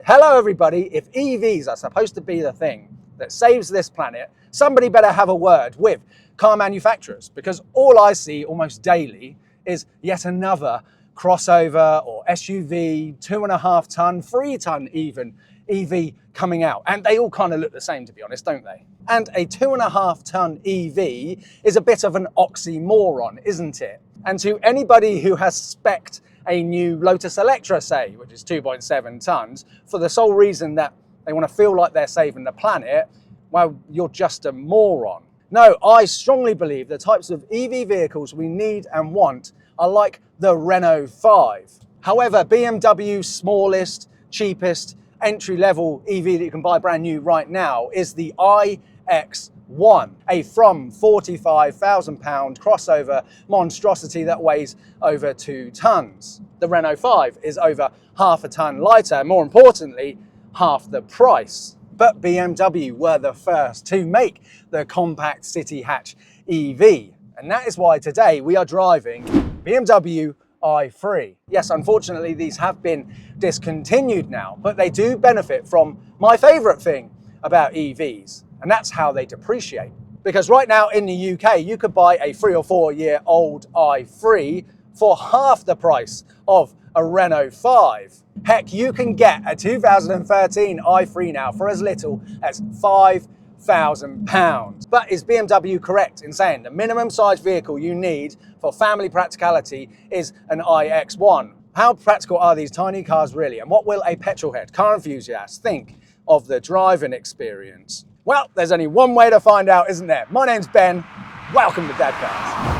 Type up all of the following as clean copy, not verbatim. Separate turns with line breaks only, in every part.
Hello everybody, if EVs are supposed to be the thing that saves this planet, somebody better have a word with car manufacturers, because all I see almost daily is yet another crossover or SUV, 2.5 ton, 3 ton even, EV coming out. And they all kind of look the same, to be honest, don't they? And a 2.5 ton EV is a bit of an oxymoron, isn't it? And to anybody who has spec'd a new Lotus Electra, say, which is 2.7 tons, for the sole reason that they want to feel like they're saving the planet, well, you're just a moron. No, I strongly believe the types of EV vehicles we need and want are like the Renault 5. However, BMW's smallest, cheapest, entry-level EV that you can buy brand new right now is the iX1, a from £45,000 crossover monstrosity that weighs over 2 tons. The Renault 5 is over half a ton lighter, more importantly, half the price. But BMW were the first to make the compact city hatch EV. And that is why today we are driving BMW i3. Yes, unfortunately, these have been discontinued now, but they do benefit from my favorite thing about EVs, and that's how they depreciate. Because right now in the UK, you could buy a 3 or 4 year old i3 for half the price of a Renault 5. Heck, you can get a 2013 i3 now for as little as £5,000. But is BMW correct in saying the minimum size vehicle you need for family practicality is an iX1? How practical are these tiny cars really? And what will a petrolhead car enthusiast think of the driving experience? Well, there's only one way to find out, isn't there? My name's Ben. Welcome to Dadcars.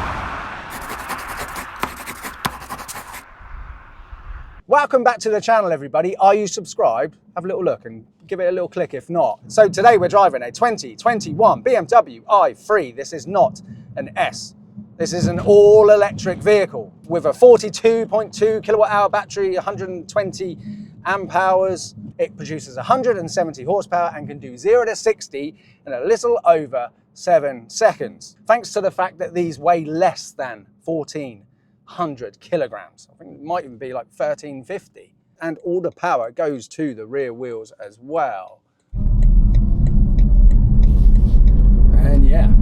Welcome back to the channel, everybody. Are you subscribed? Have a little look and give it a little click if not. So today we're driving a 2021 BMW i3. This is not an S. This is an all-electric vehicle with a 42.2 kilowatt-hour battery, 120 amp hours. It produces 170 horsepower and can do 0 to 60 in a little over 7 seconds. Thanks to the fact that these weigh less than 1,400 kilograms. I think it might even be like 1,350. And all the power goes to the rear wheels as well. And yeah,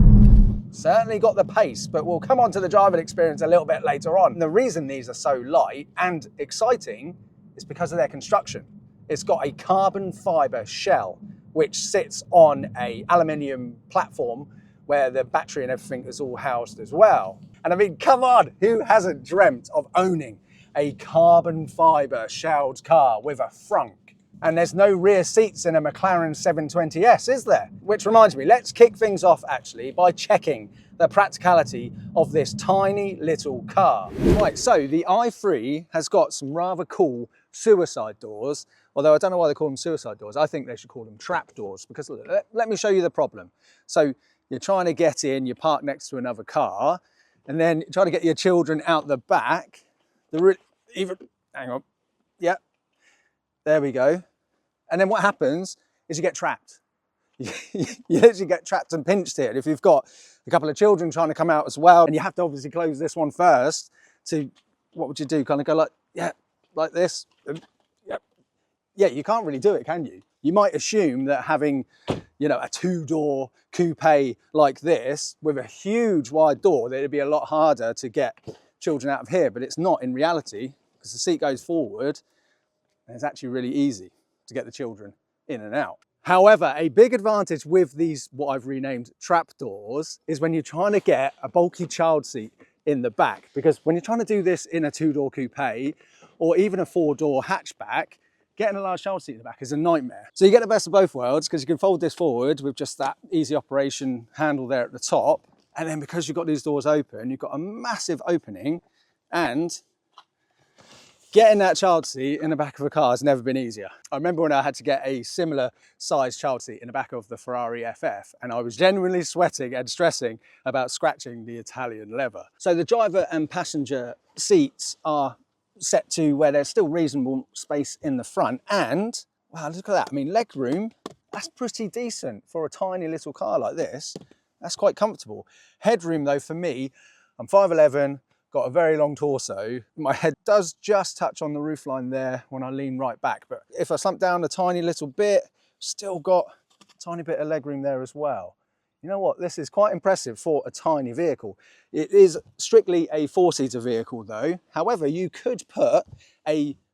certainly got the pace, but we'll come on to the driving experience a little bit later on. And the reason these are so light and exciting is because of their construction. It's got a carbon fiber shell, which sits on an aluminium platform where the battery and everything is all housed as well. And I mean, come on, who hasn't dreamt of owning a carbon fiber shelled car with a frunk? And there's no rear seats in a McLaren 720S, is there? Which reminds me, let's kick things off actually by checking the practicality of this tiny little car. Right, so the i3 has got some rather cool suicide doors, although I don't know why they call them suicide doors. I think they should call them trap doors, because look, let me show you the problem. So you're trying to get in, you park next to another car, and then trying to get your children out the back. Hang on, yeah, there we go. And then what happens is you get trapped. You literally get trapped and pinched here. And if you've got a couple of children trying to come out as well, and you have to obviously close this one first, to, what would you do? Kind of go like, yeah, like this. Yeah, you can't really do it, can you? You might assume that having, you know, a 2-door coupe like this with a huge wide door, that it'd be a lot harder to get children out of here, but it's not in reality, because the seat goes forward and it's actually really easy to get the children in and out. However, a big advantage with these, what I've renamed trap doors, is when you're trying to get a bulky child seat in the back, because when you're trying to do this in a 2-door coupe or even a 4-door hatchback, getting a large child seat in the back is a nightmare. So you get the best of both worlds, because you can fold this forward with just that easy operation handle there at the top. And then because you've got these doors open, you've got a massive opening, and getting that child seat in the back of a car has never been easier. I remember when I had to get a similar size child seat in the back of the Ferrari FF, and I was genuinely sweating and stressing about scratching the Italian leather. So the driver and passenger seats are set to where there's still reasonable space in the front, and wow, look at that. I mean, leg room, that's pretty decent for a tiny little car like this. That's quite comfortable. Headroom though, for me, I'm 5'11", got a very long torso. My head does just touch on the roofline there when I lean right back, but if I slump down a tiny little bit, still got a tiny bit of legroom there as well. You know what, this is quite impressive for a tiny vehicle. It is strictly a 4-seater vehicle though. However, you could put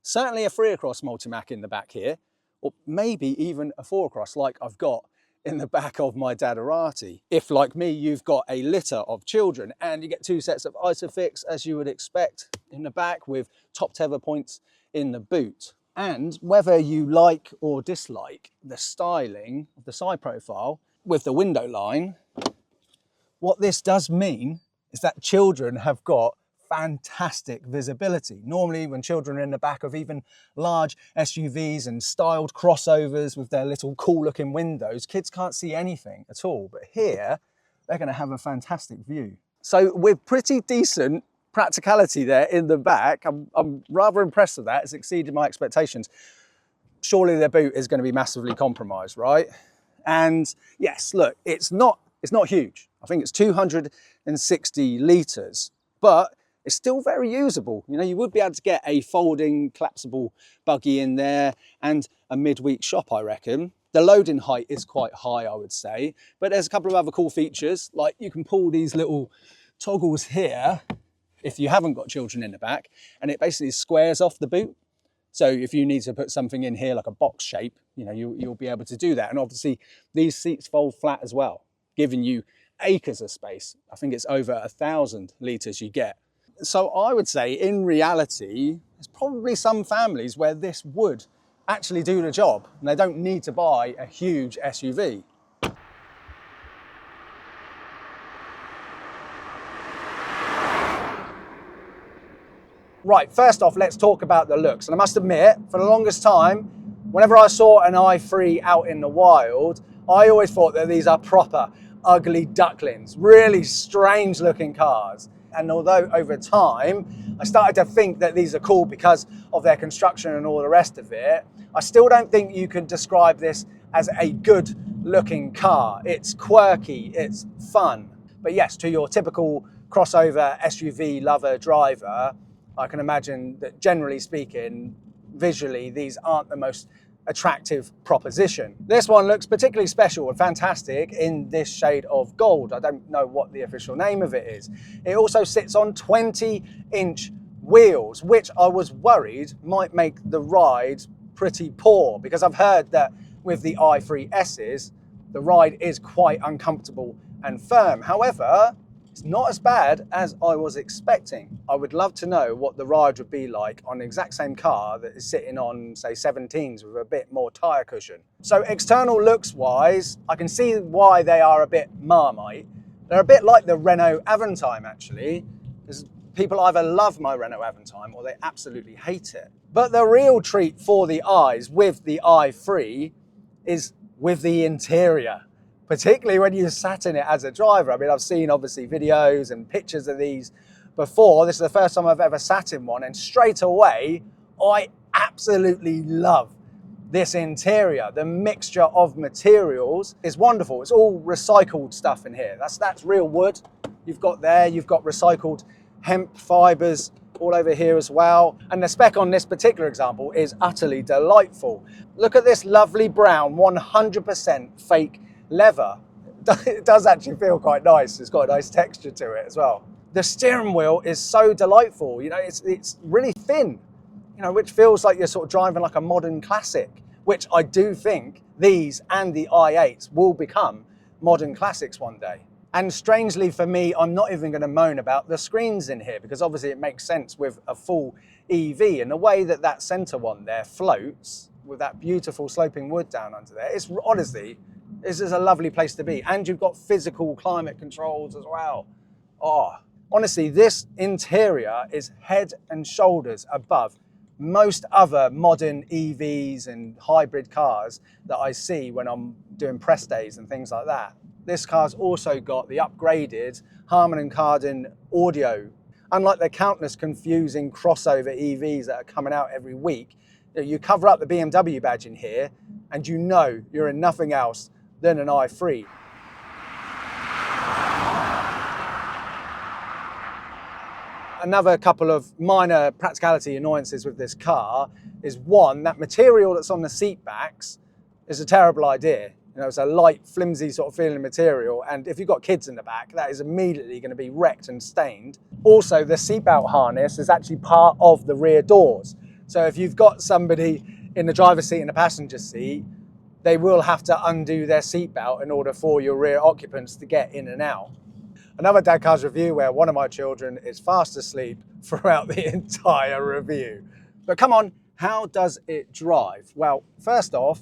certainly a 3 across Multimac in the back here, or maybe even a 4 across like I've got in the back of my Dadcars. If, like me, you've got a litter of children and you get 2 sets of Isofix, as you would expect, in the back with top tether points in the boot. And whether you like or dislike the styling of the side profile with the window line, what this does mean is that children have got fantastic visibility. Normally when children are in the back of even large SUVs and styled crossovers with their little cool looking windows, kids can't see anything at all. But here, they're going to have a fantastic view. So with pretty decent practicality there in the back, I'm rather impressed with that. It's exceeded my expectations. Surely their boot is going to be massively compromised, right? And yes, look, it's not huge. I think it's 260 litres, but it's still very usable. You know, you would be able to get a folding, collapsible buggy in there and a midweek shop, I reckon. The loading height is quite high, I would say, but there's a couple of other cool features, like you can pull these little toggles here if you haven't got children in the back, and it basically squares off the boot. So if you need to put something in here like a box shape, you know, you'll be able to do that. And obviously these seats fold flat as well, giving you acres of space. I think it's over 1,000 litres you get. So I would say in reality, there's probably some families where this would actually do the job and they don't need to buy a huge SUV. Right, first off, let's talk about the looks. And I must admit, for the longest time, whenever I saw an i3 out in the wild, I always thought that these are proper ugly ducklings, really strange looking cars. And although over time, I started to think that these are cool because of their construction and all the rest of it, I still don't think you can describe this as a good looking car. It's quirky, it's fun. But yes, to your typical crossover SUV lover driver, I can imagine that generally speaking, visually, these aren't the most attractive proposition. This one looks particularly special and fantastic in this shade of gold. I don't know what the official name of it is. It also sits on 20-inch wheels, which I was worried might make the ride pretty poor, because I've heard that with the i3Ss, the ride is quite uncomfortable and firm. However, it's not as bad as I was expecting. I would love to know what the ride would be like on the exact same car that is sitting on, say, 17s with a bit more tyre cushion. So external looks wise, I can see why they are a bit Marmite. They're a bit like the Renault Aventime actually, because people either love my Renault Aventime or they absolutely hate it. But the real treat for the eyes with the i3 is with the interior. Particularly when you sat in it as a driver. I mean, I've seen obviously videos and pictures of these before. This is the first time I've ever sat in one, and straight away, I absolutely love this interior. The mixture of materials is wonderful. It's all recycled stuff in here. That's real wood you've got there. You've got recycled hemp fibers all over here as well. And the spec on this particular example is utterly delightful. Look at this lovely brown, 100% fake leather. It does actually feel quite nice. It's got a nice texture to it as well. The steering wheel is so delightful. You know, it's really thin, you know, which feels like you're sort of driving like a modern classic, which I do think these and the i8s will become modern classics one day. And strangely for me, I'm not even going to moan about the screens in here, because obviously it makes sense with a full EV, and the way that that center one there floats with that beautiful sloping wood down under there, it's honestly, this is a lovely place to be. And you've got physical climate controls as well. Oh, honestly, this interior is head and shoulders above most other modern EVs and hybrid cars that I see when I'm doing press days and things like that. This car's also got the upgraded Harman & Kardon audio. Unlike the countless confusing crossover EVs that are coming out every week, you cover up the BMW badge in here and you know you're in nothing else than an i3. Another couple of minor practicality annoyances with this car is, one, that material that's on the seat backs is a terrible idea. You know, it's a light, flimsy sort of feeling material, and if you've got kids in the back, that is immediately going to be wrecked and stained. Also, the seatbelt harness is actually part of the rear doors. So if you've got somebody in the driver's seat and the passenger seat, they will have to undo their seatbelt in order for your rear occupants to get in and out. Another Dadcars review where one of my children is fast asleep throughout the entire review. But come on, how does it drive? Well, first off,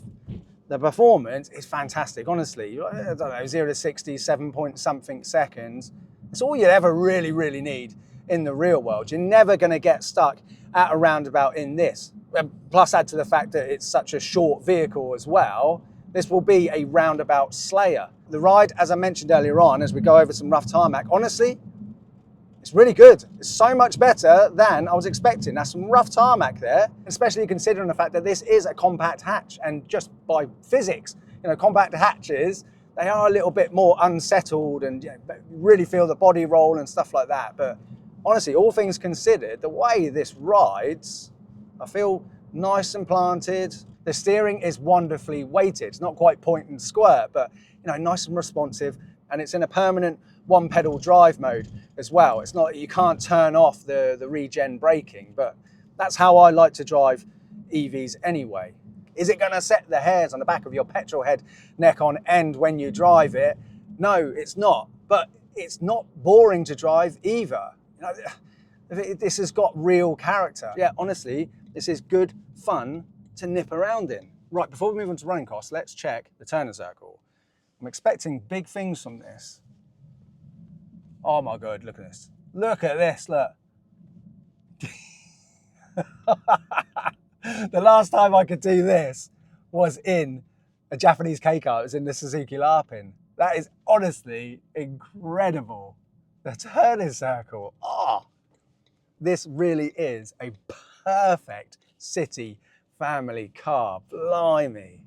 the performance is fantastic, honestly. I don't know, 0 to 60, 7 point something seconds. It's all you ever really need in the real world. You're never going to get stuck at a roundabout in this. Plus, add to the fact that it's such a short vehicle as well, this will be a roundabout slayer. The ride, as I mentioned earlier on, as we go over some rough tarmac, honestly, it's really good. It's so much better than I was expecting. That's some rough tarmac there, especially considering the fact that this is a compact hatch, and just by physics, you know, compact hatches, they are a little bit more unsettled and, you know, really feel the body roll and stuff like that. But honestly, all things considered, the way this rides, I feel nice and planted. The steering is wonderfully weighted. It's not quite point and squirt, but, you know, nice and responsive, and it's in a permanent one pedal drive mode as well. It's not, you can't turn off the regen braking, but that's how I like to drive EVs anyway. Is it going to set the hairs on the back of your petrol head neck on end when you drive it? No, it's not, but it's not boring to drive either. You know, this has got real character. Yeah, honestly, this is good fun to nip around in. Right, before we move on to running costs, let's check the turning circle. I'm expecting big things from this. Oh my God, look at this. Look at this, look. The last time I could do this was in a Japanese K car. It was in the Suzuki Larpin. That is honestly incredible. The turning circle. Oh, this really is a perfect city family car. Blimey.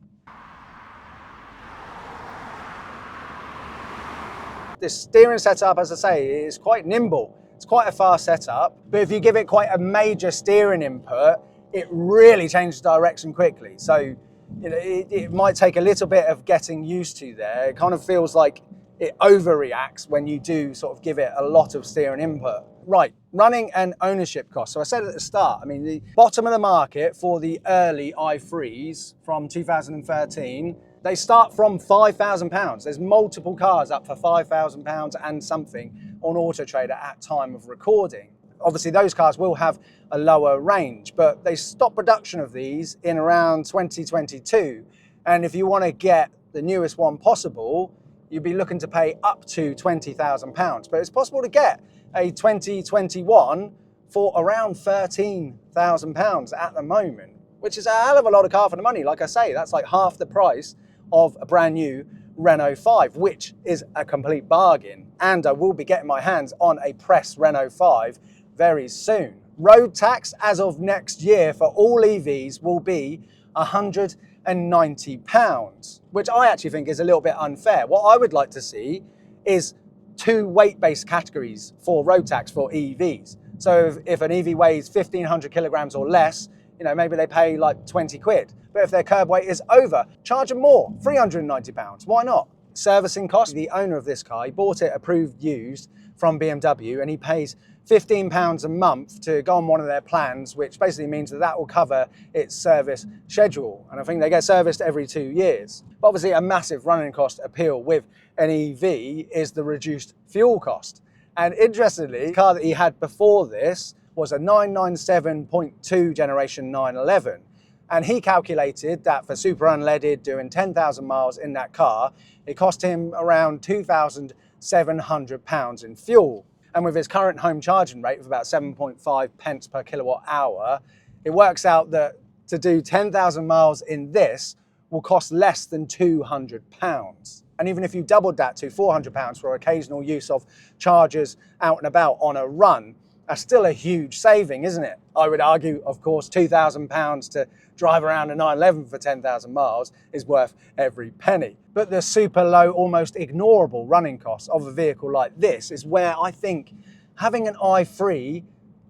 This steering setup, as I say, is quite nimble. It's quite a fast setup, but if you give it quite a major steering input, it really changes direction quickly. So, you know, it might take a little bit of getting used to there. It kind of feels like it overreacts when you do sort of give it a lot of steering input. Right, running and ownership costs. So I said at the start, I mean, the bottom of the market for the early i3s from 2013, they start from £5,000. There's multiple cars up for £5,000 and something on Auto Trader at time of recording. Obviously, those cars will have a lower range, but they stop production of these in around 2022. And if you want to get the newest one possible, you'd be looking to pay up to £20,000. But it's possible to get a 2021 for around £13,000 at the moment, which is a hell of a lot of car for the money. Like I say, that's like half the price of a brand new Renault 5, which is a complete bargain. And I will be getting my hands on a pressed Renault 5 very soon. Road tax as of next year for all EVs will be £190, which I actually think is a little bit unfair. What I would like to see is 2 weight-based categories for road tax for EVs. So if an EV weighs 1,500 kilograms or less, you know, maybe they pay like 20 quid. But if their curb weight is over, charge them more, £390. Why not? Servicing costs. The owner of this car, he bought it approved used from BMW, and he pays £15 a month to go on one of their plans, which basically means that that will cover its service schedule. And I think they get serviced every 2 years. But obviously a massive running cost appeal with an EV is the reduced fuel cost. And interestingly, the car that he had before this was a 997.2 generation 911. And he calculated that for super unleaded, doing 10,000 miles in that car, it cost him around £2,700 in fuel. And with his current home charging rate of about 7.5 pence per kilowatt hour, it works out that to do 10,000 miles in this will cost less than £200. And even if you doubled that to £400 for occasional use of chargers out and about on a run, that's still a huge saving, isn't it? I would argue, of course, £2,000 to drive around a 911 for 10,000 miles is worth every penny. But the super low, almost ignorable running costs of a vehicle like this is where I think having an i3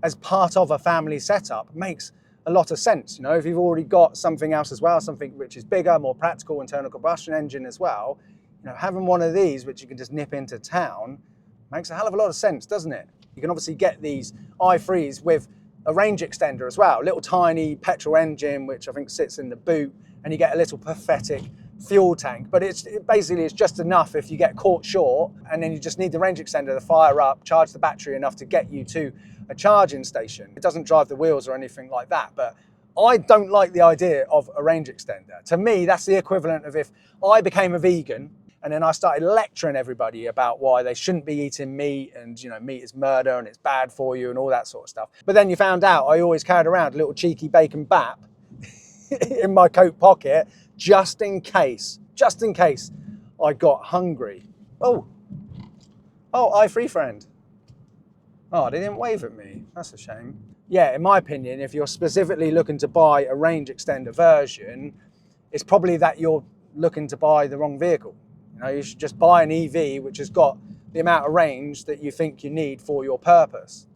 as part of a family setup makes a lot of sense. You know, if you've already got something else as well, something which is bigger, more practical, internal combustion engine as well, you know, having one of these which you can just nip into town makes a hell of a lot of sense, doesn't it? You can obviously get these i3s with a range extender as well, a little tiny petrol engine which I think sits in the boot, and you get a little pathetic fuel tank, but it's just enough if you get caught short, and then you just need the range extender to fire up, charge the battery enough to get you to a charging station. It doesn't drive the wheels or anything like that, but I don't like the idea of a range extender. To me, that's the equivalent of if I became a vegan and then I started lecturing everybody about why they shouldn't be eating meat, and you know, meat is murder and it's bad for you and all that sort of stuff. But then you found out I always carried around a little cheeky bacon bap in my coat pocket just in case I got hungry. Oh, i3 friend. Oh, they didn't wave at me. That's a shame. Yeah, in my opinion, if you're specifically looking to buy a range extender version, it's probably that you're looking to buy the wrong vehicle. You know, you should just buy an EV which has got the amount of range that you think you need for your purpose.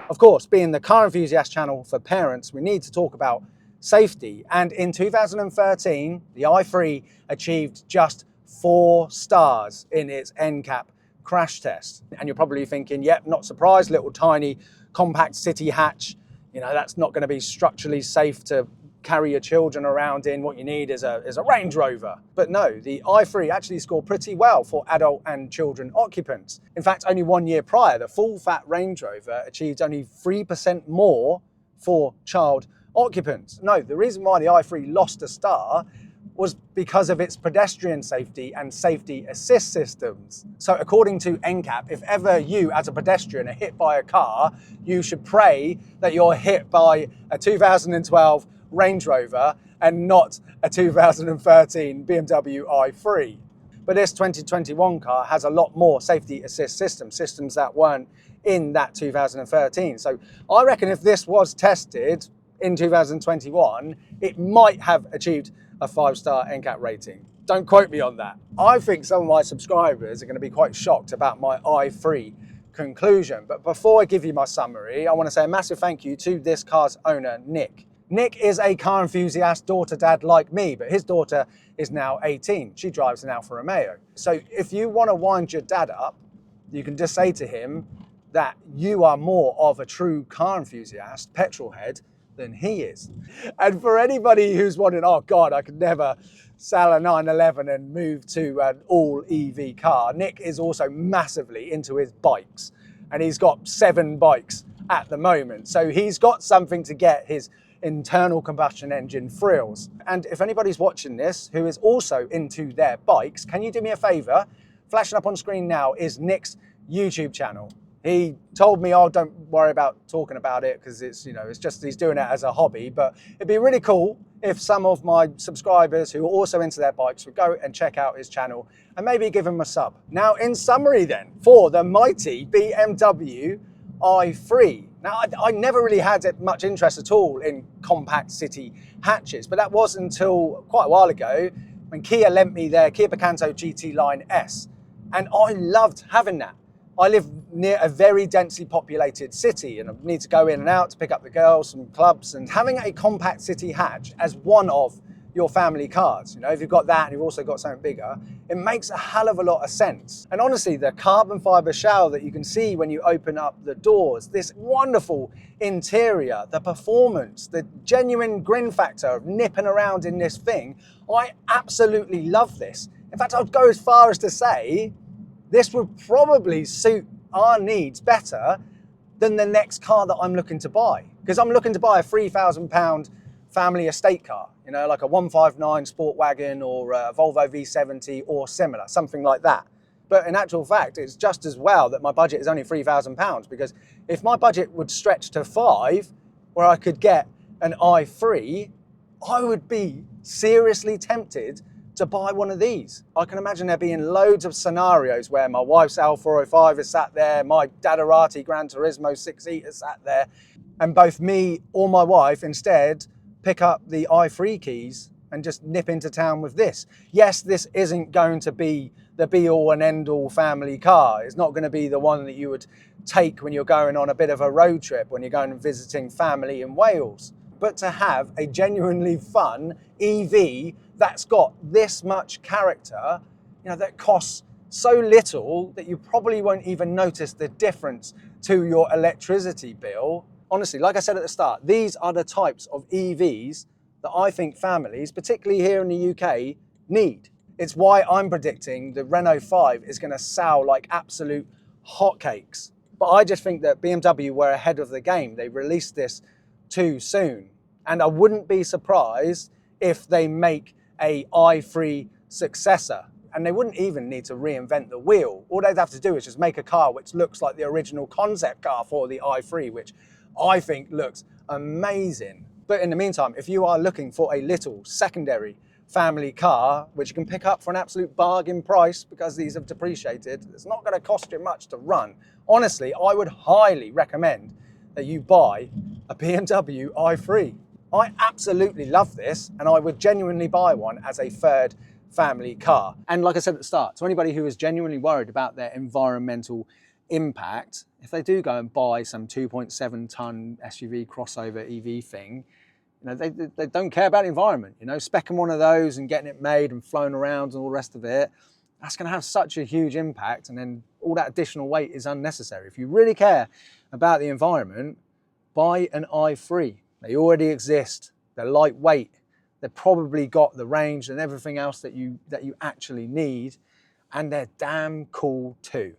Of course, being the car enthusiast channel for parents, we need to talk about safety. And in 2013, the i3 achieved just 4 stars in its NCAP crash test. And you're probably thinking, yep, not surprised, little tiny compact city hatch. You know, that's not going to be structurally safe to carry your children around in. What you need is a Range Rover. But no, the i3 actually scored pretty well for adult and children occupants. In fact, only 1 year prior, the full-fat Range Rover achieved only 3% more for child occupants. No, the reason why the i3 lost a star was because of its pedestrian safety and safety assist systems. So according to NCAP, if ever you as a pedestrian are hit by a car, you should pray that you're hit by a 2012 Range Rover and not a 2013 BMW i3. But this 2021 car has a lot more safety assist systems that weren't in that 2013. So I reckon if this was tested in 2021, it might have achieved a 5-star NCAP rating. Don't quote me on that. I think some of my subscribers are going to be quite shocked about my i3 conclusion. But before I give you my summary, I want to say a massive thank you to this car's owner, Nick. Nick is a car enthusiast, daughter dad like me, but his daughter is now 18. She drives an Alfa Romeo. So if you want to wind your dad up, you can just say to him that you are more of a true car enthusiast, petrol head, than he is. And for anybody who's wondering, oh God, I could never sell a 911 and move to an all EV car, Nick is also massively into his bikes, and he's got 7 bikes at the moment. So he's got something to get his internal combustion engine thrills. And if anybody's watching this who is also into their bikes, can you do me a favor? Flashing up on screen now is Nick's YouTube channel. He told me, oh, don't worry about talking about it because it's, you know, it's just he's doing it as a hobby. But it'd be really cool if some of my subscribers who are also into their bikes would go and check out his channel and maybe give him a sub. Now, in summary then, for the mighty BMW i3. Now, I never really had much interest at all in compact city hatches, but that was until quite a while ago when Kia lent me their Kia Picanto GT Line S. And I loved having that. I live near a very densely populated city and I need to go in and out to pick up the girls from clubs, and having a compact city hatch as one of your family cars, you know, if you've got that and you've also got something bigger, it makes a hell of a lot of sense. And honestly, the carbon fiber shell that you can see when you open up the doors, this wonderful interior, the performance, the genuine grin factor of nipping around in this thing, I absolutely love this. In fact, I'd go as far as to say this would probably suit our needs better than the next car that I'm looking to buy. Because I'm looking to buy a £3,000 family estate car, you know, like a 159 Sport Wagon or a Volvo V70 or similar, something like that. But in actual fact, it's just as well that my budget is only £3,000, because if my budget would stretch to 5, where I could get an i3, I would be seriously tempted to buy one of these. I can imagine there being loads of scenarios where my wife's L405 is sat there, my Daddarati Gran Turismo 6-seat is sat there, and both me or my wife instead pick up the i3 keys and just nip into town with this. Yes, this isn't going to be the be-all and end-all family car. It's not going to be the one that you would take when you're going on a bit of a road trip, when you're going and visiting family in Wales. But to have a genuinely fun EV that's got this much character, you know, that costs so little that you probably won't even notice the difference to your electricity bill. Honestly, like I said at the start, these are the types of EVs that I think families, particularly here in the UK, need. It's why I'm predicting the Renault 5 is going to sell like absolute hotcakes. But I just think that BMW were ahead of the game. They released this too soon. And I wouldn't be surprised if they make a i3 successor. And they wouldn't even need to reinvent the wheel. All they'd have to do is just make a car which looks like the original concept car for the i3, which I think looks amazing. But in the meantime, if you are looking for a little secondary family car, which you can pick up for an absolute bargain price because these have depreciated, it's not going to cost you much to run. Honestly, I would highly recommend that you buy a BMW i3. I absolutely love this, and I would genuinely buy one as a third family car. And like I said at the start, to anybody who is genuinely worried about their environmental impact, if they do go and buy some 2.7 ton SUV crossover EV thing, you know, they don't care about the environment. You know, speccing one of those and getting it made and flown around and all the rest of it, that's going to have such a huge impact, and then all that additional weight is unnecessary. If you really care about the environment, buy an i3. They already exist. They're lightweight. They've probably got the range and everything else that you actually need, and they're damn cool too.